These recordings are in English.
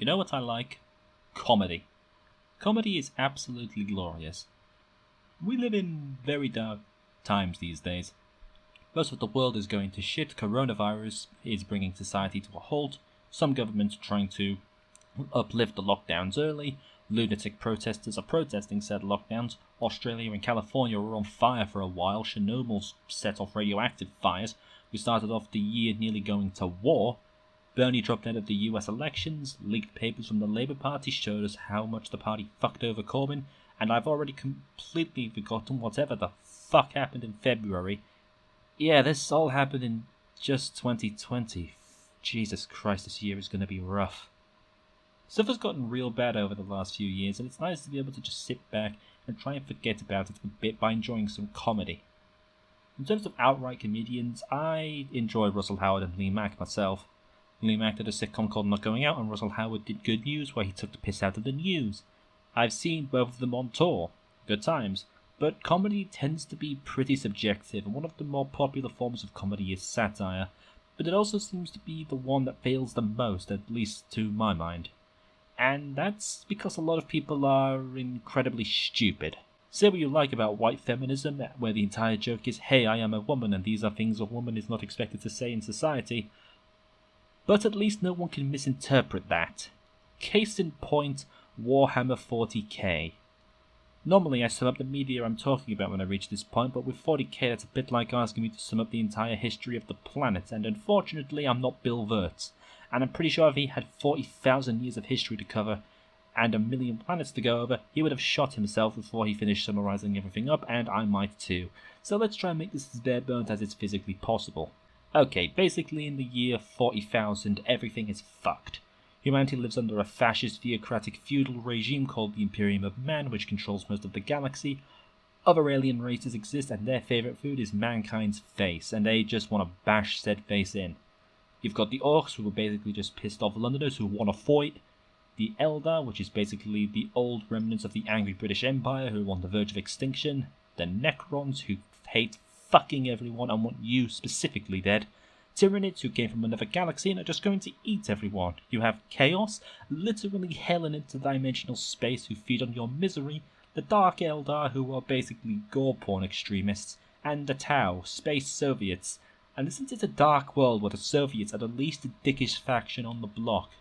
You know what I like? Comedy. Comedy is absolutely glorious. We live in very dark times these days. Most of the world is going to shit. Coronavirus is bringing society to a halt. Some governments are trying to uplift the lockdowns early. Lunatic protesters are protesting said lockdowns. Australia and California were on fire for a while. Chernobyl set off radioactive fires. We started off the year nearly going to war. Bernie dropped out of the US elections. Leaked papers from the Labour Party showed us how much the party fucked over Corbyn. And I've already completely forgotten whatever the fuck happened in February. Yeah, this all happened in just 2020. Jesus Christ, this year is going to be rough. Stuff has gotten real bad over the last few years, and it's nice to be able to just sit back and try and forget about it a bit by enjoying some comedy. In terms of outright comedians, I enjoy Russell Howard and Lee Mack myself. Lee Mack did a sitcom called Not Going Out, and Russell Howard did Good News, where he took the piss out of the news. I've seen both of them on tour. Good times. But comedy tends to be pretty subjective, and one of the more popular forms of comedy is satire, but it also seems to be the one that fails the most, at least to my mind. And that's because a lot of people are incredibly stupid. Say what you like about white feminism, where the entire joke is, hey, I am a woman, and these are things a woman is not expected to say in society, but at least no one can misinterpret that. Case in point, Warhammer 40k. Normally I sum up the media I'm talking about when I reach this point, but with 40k that's a bit like asking me to sum up the entire history of the planet, and unfortunately I'm not Bill Wirtz, and I'm pretty sure if he had 40,000 years of history to cover and 1,000,000 planets to go over, he would have shot himself before he finished summarizing everything up, and I might too. So let's try and make this as bare bones as it's physically possible. Okay, basically in the year 40,000 everything is fucked. Humanity lives under a fascist, theocratic, feudal regime called the Imperium of Man, which controls most of the galaxy. Other alien races exist, and their favourite food is mankind's face, and they just want to bash said face in. You've got the Orcs, who are basically just pissed off Londoners who want to fight. The Eldar, which is basically the old remnants of the angry British Empire who are on the verge of extinction. The Necrons, who hate fucking everyone and want you specifically dead. Tyranids, who came from another galaxy and are just going to eat everyone. You have Chaos, literally hell in interdimensional space, who feed on your misery. The Dark Eldar, who are basically gore porn extremists. And the Tau, space Soviets. And isn't it a dark world where the Soviets are the least dickish faction on the block?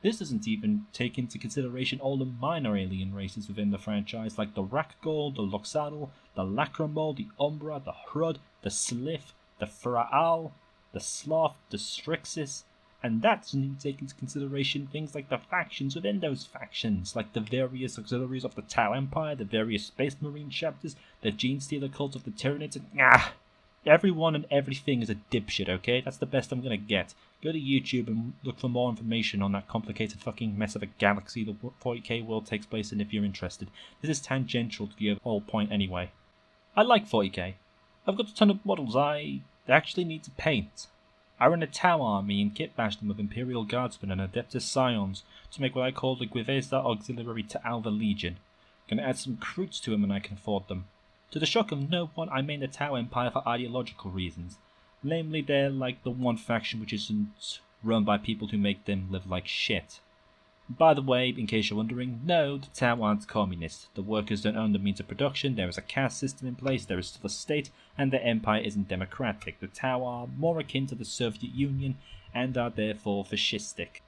This doesn't even take into consideration all the minor alien races within the franchise, like the Rakghoul, the Loxadal, the Lacrimol, the Umbra, the Hrud, the Slith, the Pharaal, the Sloth, the Strixus, and that doesn't even take into consideration things like the factions within those factions, like the various auxiliaries of the Tau Empire, the various Space Marine chapters, the Gene Stealer cult of the Tyranids, and everyone and everything is a dipshit, okay? That's the best I'm gonna get. Go to YouTube and look for more information on that complicated fucking mess of a galaxy the 40k world takes place in if you're interested. This is tangential to the whole point anyway. I like 40k. I've got a ton of models I actually need to paint. I run a Tau army and kit bash them with Imperial Guardsmen and Adeptus Scions to make what I call the Guiveza Auxiliary to Alva Legion. Gonna add some recruits to them when I can afford them. To the shock of no one, I main the Tau Empire for ideological reasons. Namely, they're like the one faction which isn't run by people who make them live like shit. By the way, in case you're wondering, no, the Tau aren't communist. The workers don't own the means of production, there is a caste system in place, there is still a state, and the empire isn't democratic. The Tau are more akin to the Soviet Union, and are therefore fascistic.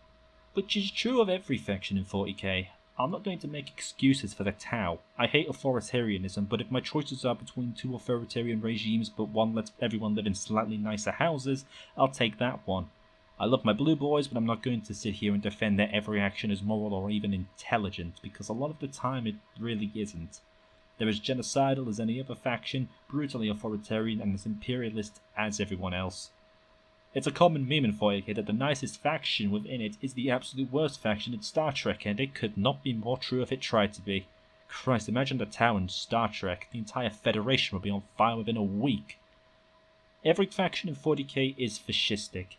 Which is true of every faction in 40k. I'm not going to make excuses for the Tau. I hate authoritarianism, but if my choices are between two authoritarian regimes but one lets everyone live in slightly nicer houses, I'll take that one. I love my blue boys, but I'm not going to sit here and defend that every action is moral or even intelligent, because a lot of the time it really isn't. They're as genocidal as any other faction, brutally authoritarian, and as imperialist as everyone else. It's a common meme in 40k that the nicest faction within it is the absolute worst faction in Star Trek, and it could not be more true if it tried to be. Christ, imagine the Tau in Star Trek. The entire Federation would be on fire within a week. Every faction in 40k is fascistic,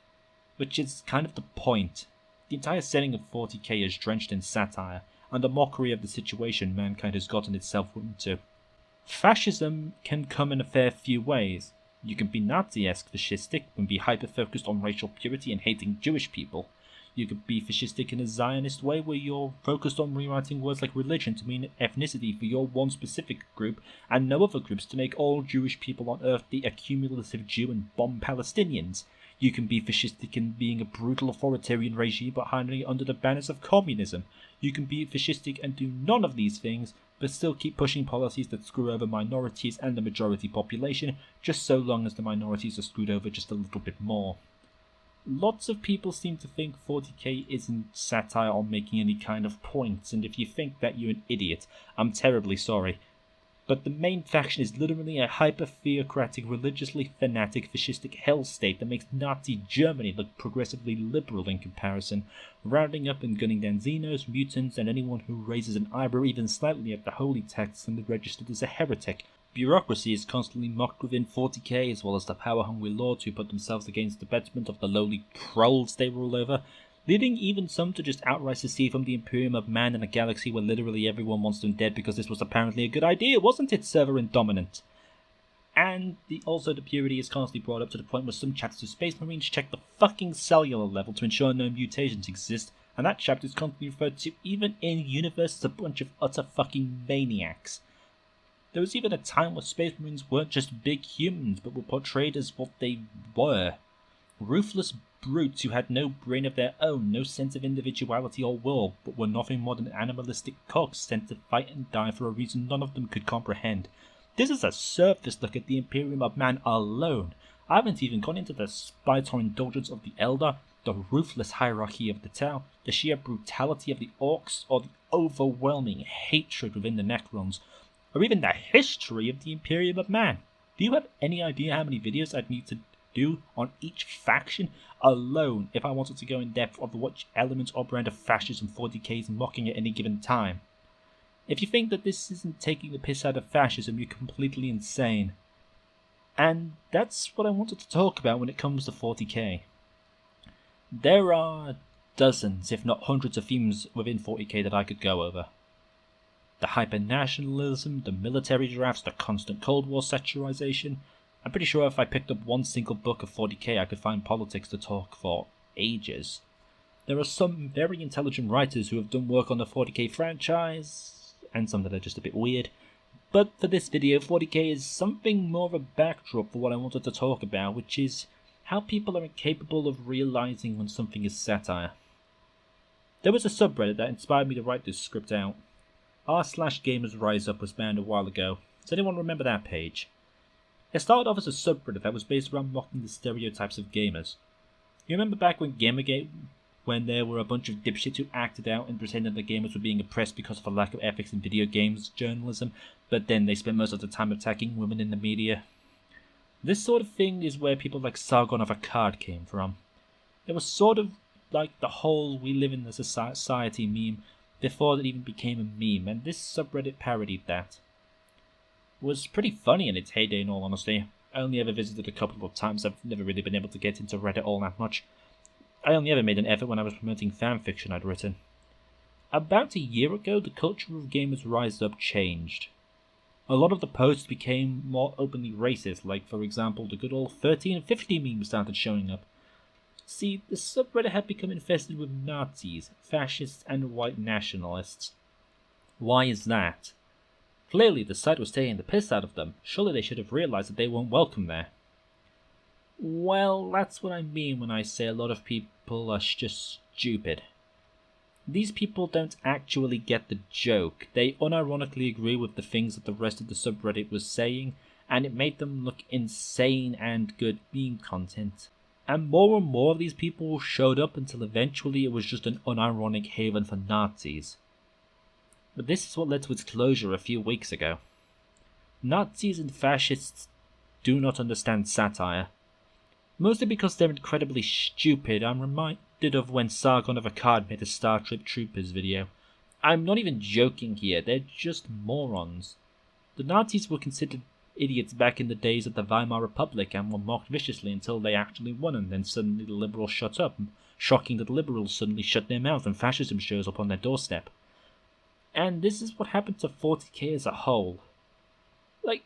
which is kind of the point. The entire setting of 40k is drenched in satire, and the mockery of the situation mankind has gotten itself into. Fascism can come in a fair few ways. You can be Nazi-esque fascistic and be hyper-focused on racial purity and hating Jewish people. You could be fascistic in a Zionist way where you're focused on rewriting words like religion to mean ethnicity for your one specific group and no other groups to make all Jewish people on earth the accumulative Jew and bomb Palestinians. You can be fascistic in being a brutal authoritarian regime but hiding under the banners of communism. You can be fascistic and do none of these things but still keep pushing policies that screw over minorities and the majority population, just so long as the minorities are screwed over just a little bit more. Lots of people seem to think 40k isn't satire or making any kind of points, and if you think that, you're an idiot. I'm terribly sorry. But the main faction is literally a hyper-theocratic, religiously fanatic, fascistic hell state that makes Nazi Germany look progressively liberal in comparison, rounding up and gunning down Xenos, mutants, and anyone who raises an eyebrow even slightly at the holy texts and is registered as a heretic. Bureaucracy is constantly mocked within 40k, as well as the power-hungry lords who put themselves against the betterment of the lowly proles they rule over, leading even some to just outright secede from the Imperium of Man in a galaxy where literally everyone wants them dead because this was apparently a good idea, wasn't it, Severin Dominant? And also the purity is constantly brought up to the point where some chapters of Space Marines check the fucking cellular level to ensure no mutations exist, and that chapter is constantly referred to even in-universe as a bunch of utter fucking maniacs. There was even a time where Space Marines weren't just big humans, but were portrayed as what they were. Ruthless brutes who had no brain of their own, no sense of individuality or will, but were nothing more than animalistic cogs sent to fight and die for a reason none of them could comprehend. This is a surface look at the Imperium of Man alone. I haven't even gone into the spite or indulgence of the Elder, the ruthless hierarchy of the Tau, the sheer brutality of the Orcs, or the overwhelming hatred within the Necrons, or even the history of the Imperium of Man. Do you have any idea how many videos I'd need to do on each faction alone if I wanted to go in depth of what element or brand of fascism 40k is mocking at any given time? If you think that this isn't taking the piss out of fascism, you're completely insane. And that's what I wanted to talk about when it comes to 40k. There are dozens, if not hundreds of themes within 40k that I could go over. The hyper-nationalism, the military drafts, the constant Cold War satirization. I'm pretty sure if I picked up one single book of 40k I could find politics to talk for ages. There are some very intelligent writers who have done work on the 40k franchise, and some that are just a bit weird. But for this video, 40k is something more of a backdrop for what I wanted to talk about, which is how people are incapable of realizing when something is satire. There was a subreddit that inspired me to write this script out. r/Gamers Rise Up was banned a while ago. Does anyone remember that page? It started off as a subreddit that was based around mocking the stereotypes of gamers. You remember back when Gamergate, when there were a bunch of dipshits who acted out and pretended that gamers were being oppressed because of a lack of ethics in video games journalism, but then they spent most of the time attacking women in the media? This sort of thing is where people like Sargon of Akkad came from. It was sort of like the whole "we live in a society" meme before it even became a meme, and this subreddit parodied that. It was pretty funny in its heyday, in all honesty. I only ever visited a couple of times. I've never really been able to get into Reddit all that much. I only ever made an effort when I was promoting fanfiction I'd written. About a year ago, the culture of Gamers Rise Up changed. A lot of the posts became more openly racist, like for example the good old 1350 meme started showing up. See, the subreddit had become infested with Nazis, fascists, and white nationalists. Why is that? Clearly the site was taking the piss out of them. Surely they should have realized that they weren't welcome there. Well, that's what I mean when I say a lot of people are just stupid. These people don't actually get the joke. They unironically agree with the things that the rest of the subreddit was saying, and it made them look insane and good meme content. And more of these people showed up until eventually it was just an unironic haven for Nazis. But this is what led to its closure a few weeks ago. Nazis and fascists do not understand satire. Mostly because they're incredibly stupid. I'm reminded of when Sargon of Akkad made a Star Trek Troopers video. I'm not even joking here, they're just morons. The Nazis were considered idiots back in the days of the Weimar Republic and were mocked viciously until they actually won, and then suddenly the liberals shut up. Shocking that the liberals suddenly shut their mouth and fascism shows up on their doorstep. And this is what happened to 40k as a whole. Like,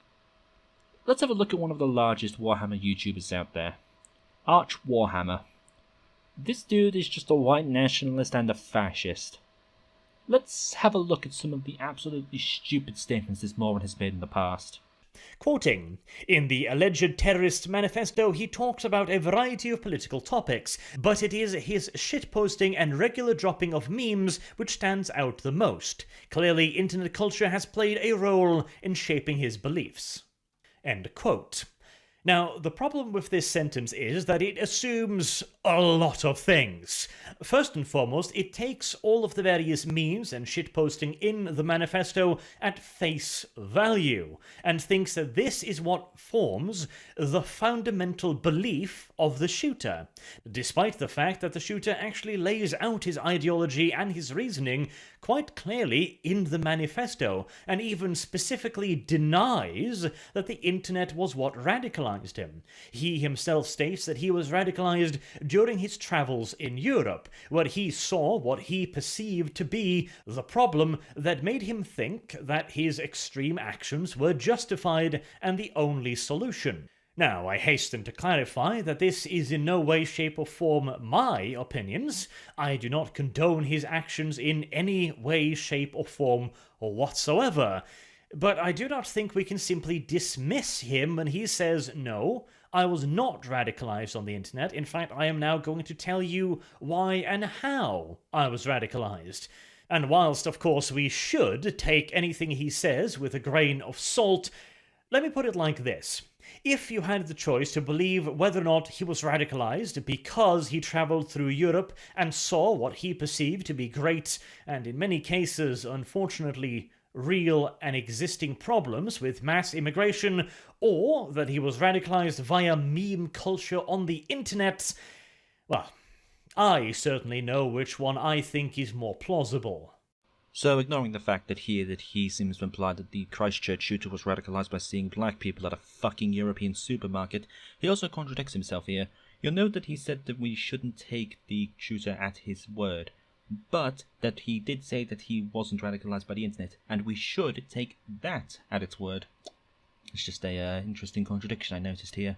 let's have a look at one of the largest Warhammer YouTubers out there. Arch Warhammer. This dude is just a white nationalist and a fascist. Let's have a look at some of the absolutely stupid statements this moron has made in the past. Quoting, in the alleged terrorist manifesto, he talks about a variety of political topics, but it is his shitposting and regular dropping of memes which stands out the most. Clearly, internet culture has played a role in shaping his beliefs. End quote. Now, the problem with this sentence is that it assumes a lot of things. First and foremost, it takes all of the various memes and shitposting in the manifesto at face value, and thinks that this is what forms the fundamental belief of the shooter, despite the fact that the shooter actually lays out his ideology and his reasoning quite clearly in the manifesto, and even specifically denies that the internet was what radicalized him. He himself states that he was radicalized during his travels in Europe, where he saw what he perceived to be the problem that made him think that his extreme actions were justified and the only solution. Now, I hasten to clarify that this is in no way, shape, or form my opinions. I do not condone his actions in any way, shape, or form whatsoever. But I do not think we can simply dismiss him when he says, no, I was not radicalized on the internet. In fact, I am now going to tell you why and how I was radicalized. And whilst, of course, we should take anything he says with a grain of salt, let me put it like this. If you had the choice to believe whether or not he was radicalized because he traveled through Europe and saw what he perceived to be great, and in many cases, unfortunately, real and existing problems with mass immigration, or that he was radicalized via meme culture on the internet, well, I certainly know which one I think is more plausible. So, ignoring the fact that he seems to imply that the Christchurch shooter was radicalized by seeing black people at a fucking European supermarket, he also contradicts himself here. You'll note that he said that we shouldn't take the shooter at his word, but that he did say that he wasn't radicalized by the internet, and we should take that at its word. It's just a interesting contradiction I noticed here.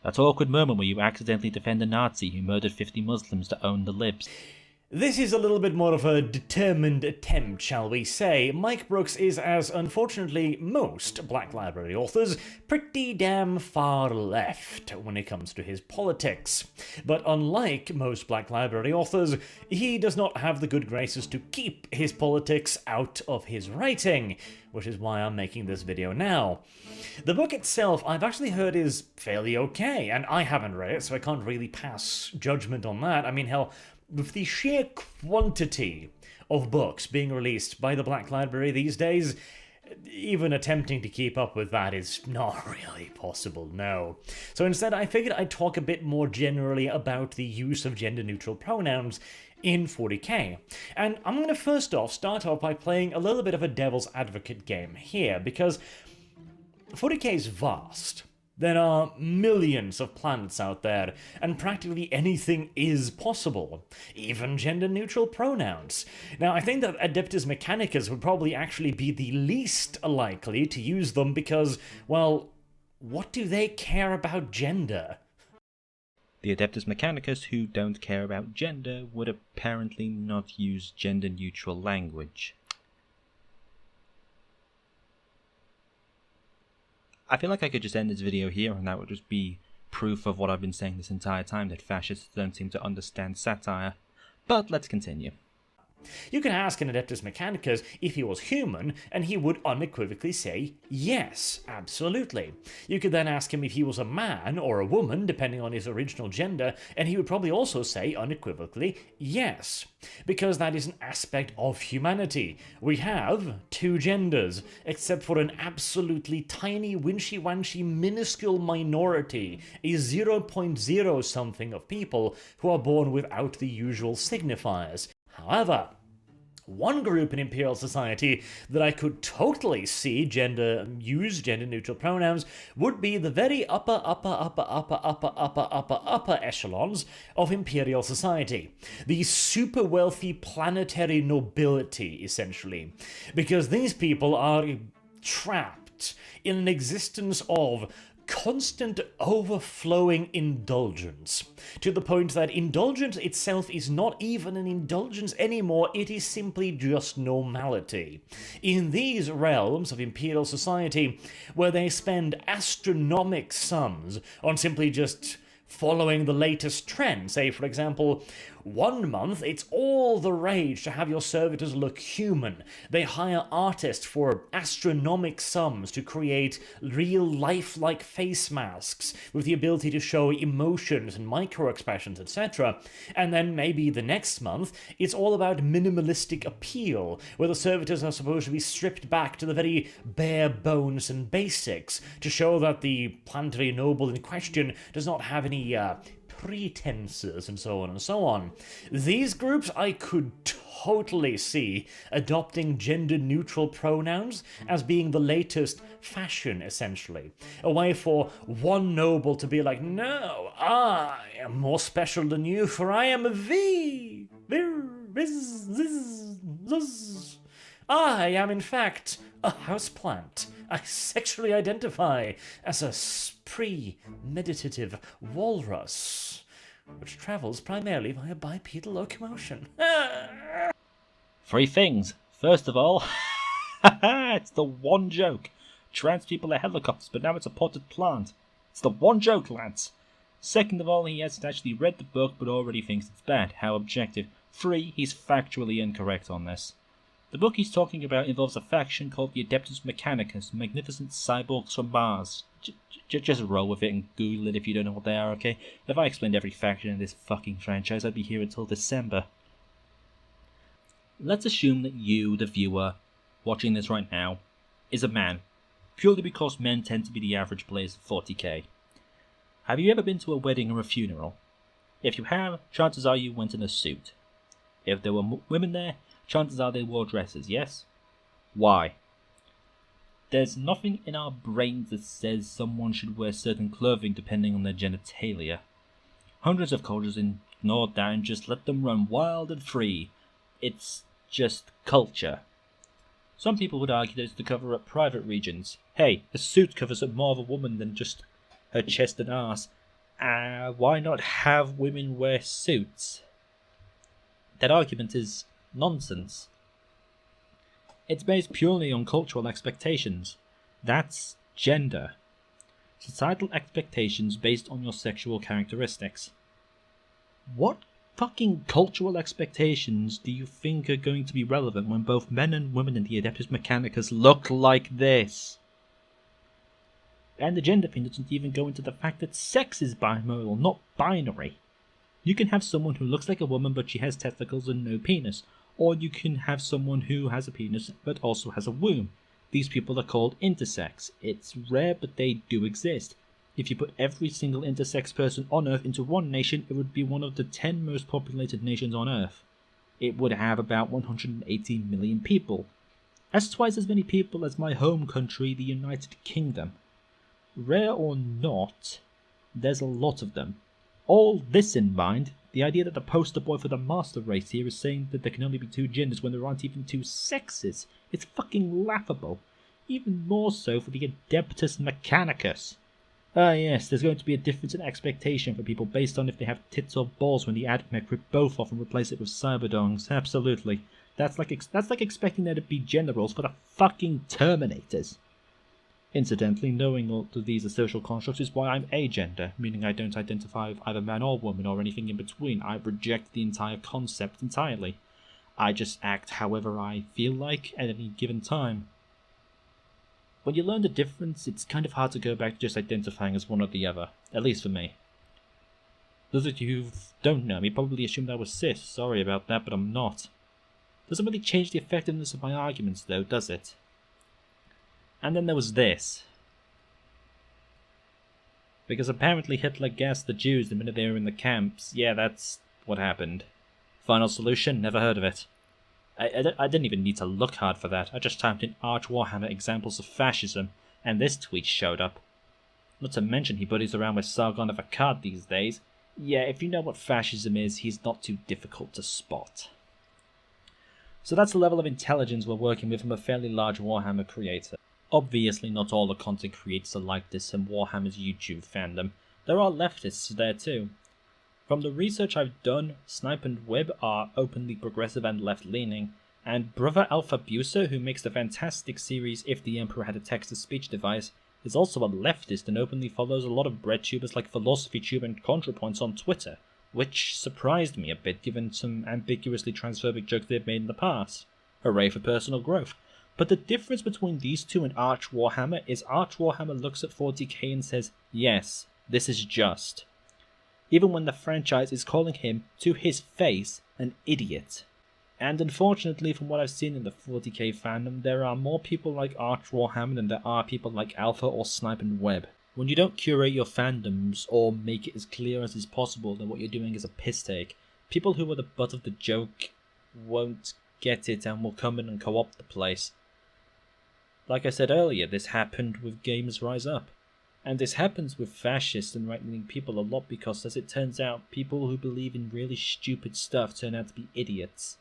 That awkward moment where you accidentally defend a Nazi who murdered 50 Muslims to own the libs. This is a little bit more of a determined attempt, shall we say. Mike Brooks is, as unfortunately most Black Library authors, pretty damn far left when it comes to his politics. But unlike most Black Library authors, he does not have the good graces to keep his politics out of his writing, which is why I'm making this video now. The book itself, I've actually heard, is fairly okay, and I haven't read it, so I can't really pass judgment on that. I mean, hell, with the sheer quantity of books being released by the Black Library these days, even attempting to keep up with that is not really possible, no. So instead, I figured I'd talk a bit more generally about the use of gender-neutral pronouns in 40k. And I'm going to start off by playing a little bit of a devil's advocate game here, because 40k is vast. There are millions of planets out there, and practically anything is possible, even gender-neutral pronouns. Now, I think that Adeptus Mechanicus would probably actually be the least likely to use them because, well, what do they care about gender? The Adeptus Mechanicus who don't care about gender would apparently not use gender-neutral language. I feel like I could just end this video here and that would just be proof of what I've been saying this entire time, that fascists don't seem to understand satire. But let's continue. You can ask an Adeptus Mechanicus if he was human, and he would unequivocally say yes, absolutely. You could then ask him if he was a man or a woman, depending on his original gender, and he would probably also say unequivocally yes, because that is an aspect of humanity. We have two genders, except for an absolutely tiny, winchy-wanchy, minuscule minority, a 0.0 something of people who are born without the usual signifiers. However, one group in Imperial Society that I could totally see use gender-neutral pronouns would be the very upper echelons of Imperial Society. The super wealthy planetary nobility, essentially. Because these people are trapped in an existence of constant overflowing indulgence, to the point that indulgence itself is not even an indulgence anymore, it is simply just normality. In these realms of imperial society, where they spend astronomical sums on simply just following the latest trend, say for example, 1 month it's all the rage to have your servitors look human. They hire artists for astronomical sums to create real lifelike face masks with the ability to show emotions and micro expressions, etc. And then maybe the next month it's all about minimalistic appeal, where the servitors are supposed to be stripped back to the very bare bones and basics to show that the planetary noble in question does not have any pretenses and so on and so on. These groups I could totally see adopting gender-neutral pronouns as being the latest fashion, essentially. A way for one noble to be like, no, I am more special than you, for I am a V. I am, in fact, a houseplant. I sexually identify as a pre-meditative walrus, which travels primarily via bipedal locomotion. 3 things. First of all, it's the one joke. Trans people are helicopters, but now it's a potted plant. It's the one joke, lads. Second of all, he hasn't actually read the book, but already thinks it's bad. How objective. 3, he's factually incorrect on this. The book he's talking about involves a faction called the Adeptus Mechanicus, magnificent cyborgs from Mars. Just roll with it and Google it if you don't know what they are, okay? If I explained every faction in this fucking franchise, I'd be here until December. Let's assume that you, the viewer, watching this right now, is a man, purely because men tend to be the average players of 40k. Have you ever been to a wedding or a funeral? If you have, chances are you went in a suit. If there were women there, chances are they wore dresses, yes? Why? There's nothing in our brains that says someone should wear certain clothing depending on their genitalia. Hundreds of cultures ignored that and just let them run wild and free. It's just culture. Some people would argue that it's to cover up private regions. Hey, a suit covers up more of a woman than just her chest and arse. Why not have women wear suits? That argument is nonsense. It's based purely on cultural expectations. That's gender. Societal expectations based on your sexual characteristics. What fucking cultural expectations do you think are going to be relevant when both men and women in the Adeptus Mechanicus look like this? And the gender thing doesn't even go into the fact that sex is bimodal, not binary. You can have someone who looks like a woman but she has testicles and no penis. Or you can have someone who has a penis but also has a womb. These people are called intersex. It's rare, but they do exist. If you put every single intersex person on Earth into one nation, it would be one of the 10 most populated nations on Earth. It would have about 180 million people. That's twice as many people as my home country, the United Kingdom. Rare or not, there's a lot of them. All this in mind, the idea that the poster boy for the master race here is saying that there can only be 2 genders when there aren't even 2 sexes, it's fucking laughable. Even more so for the Adeptus Mechanicus. Ah yes, there's going to be a difference in expectation for people based on if they have tits or balls when the admech rip both off and replace it with cyberdongs, absolutely. That's like expecting there to be gender roles for the fucking Terminators. Incidentally, knowing all of these are social constructs is why I'm agender, meaning I don't identify with either man or woman or anything in between. I reject the entire concept entirely. I just act however I feel like at any given time. When you learn the difference, it's kind of hard to go back to just identifying as one or the other, at least for me. Those of you who don't know me probably assumed I was cis, sorry about that, but I'm not. Doesn't really change the effectiveness of my arguments though, does it? And then there was this. Because apparently Hitler gassed the Jews the minute they were in the camps. Yeah, that's what happened. Final solution? Never heard of it. I didn't even need to look hard for that. I just typed in Arch Warhammer examples of fascism, and this tweet showed up. Not to mention he buddies around with Sargon of Akkad these days. Yeah, if you know what fascism is, he's not too difficult to spot. So that's the level of intelligence we're working with from a fairly large Warhammer creator. Obviously not all the content creators are like this in Warhammer's YouTube fandom. There are leftists there too. From the research I've done, Snipe and Web are openly progressive and left-leaning, and Brother Alpha Buser, who makes the fantastic series If the Emperor Had a Text-to-Speech Device, is also a leftist and openly follows a lot of Breadtubers like PhilosophyTube and ContraPoints on Twitter, which surprised me a bit given some ambiguously transphobic jokes they've made in the past. Hooray for personal growth. But the difference between these two and Arch Warhammer is Arch Warhammer looks at 40k and says, yes, this is just. Even when the franchise is calling him, to his face, an idiot. And unfortunately, from what I've seen in the 40k fandom, there are more people like Arch Warhammer than there are people like Alpha or Snipe and Web. When you don't curate your fandoms or make it as clear as is possible that what you're doing is a piss take, people who are the butt of the joke won't get it and will come in and co-opt the place. Like I said earlier, this happened with Gamers Rise Up. And this happens with fascists and right-wing people a lot because, as it turns out, people who believe in really stupid stuff turn out to be idiots.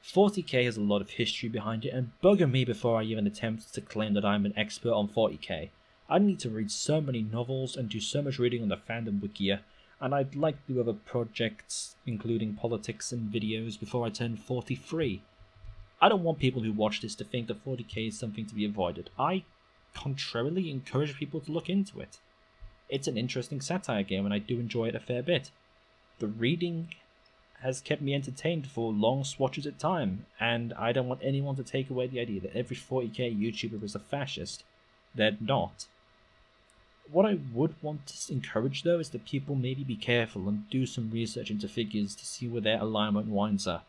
40k has a lot of history behind it, and bugger me before I even attempt to claim that I'm an expert on 40k. I need to read so many novels and do so much reading on the fandom wikia, and I'd like to do other projects, including politics and videos, before I turn 43. I don't want people who watch this to think that 40k is something to be avoided. I, contrarily, encourage people to look into it. It's an interesting satire game, and I do enjoy it a fair bit. The reading has kept me entertained for long swatches at time, and I don't want anyone to take away the idea that every 40k YouTuber is a fascist. They're not. What I would want to encourage though is that people maybe be careful and do some research into figures to see where their alignment winds up.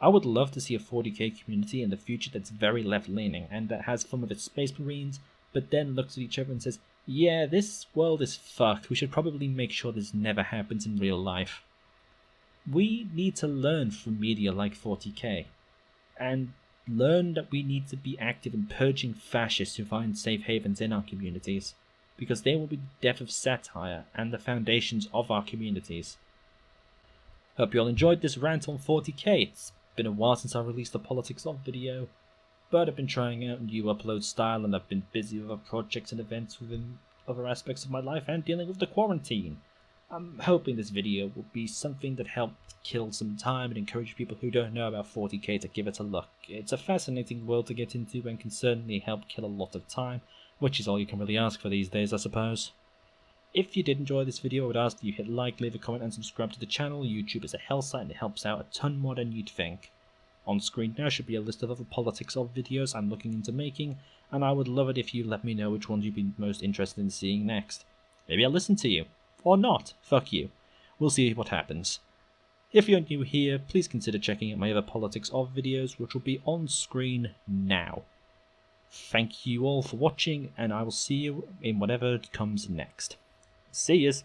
I would love to see a 40k community in the future that's very left-leaning and that has fun with its Space Marines, but then looks at each other and says, yeah, this world is fucked, we should probably make sure this never happens in real life. We need to learn from media like 40k, and learn that we need to be active in purging fascists who find safe havens in our communities, because they will be the death of satire and the foundations of our communities. Hope you all enjoyed this rant on 40k. It's been a while since I released a Politics Of video, but I've been trying out a new upload style and I've been busy with other projects and events within other aspects of my life and dealing with the quarantine. I'm hoping this video will be something that helped kill some time and encourage people who don't know about 40k to give it a look. It's a fascinating world to get into and can certainly help kill a lot of time, which is all you can really ask for these days, I suppose. If you did enjoy this video, I would ask that you hit like, leave a comment and subscribe to the channel. YouTube is a hell site and it helps out a ton more than you'd think. On screen now should be a list of other Politics Of videos I'm looking into making, and I would love it if you let me know which ones you'd be most interested in seeing next. Maybe I'll listen to you. Or not. Fuck you. We'll see what happens. If you're new here, please consider checking out my other Politics Of videos, which will be on screen now. Thank you all for watching, and I will see you in whatever comes next. See yous!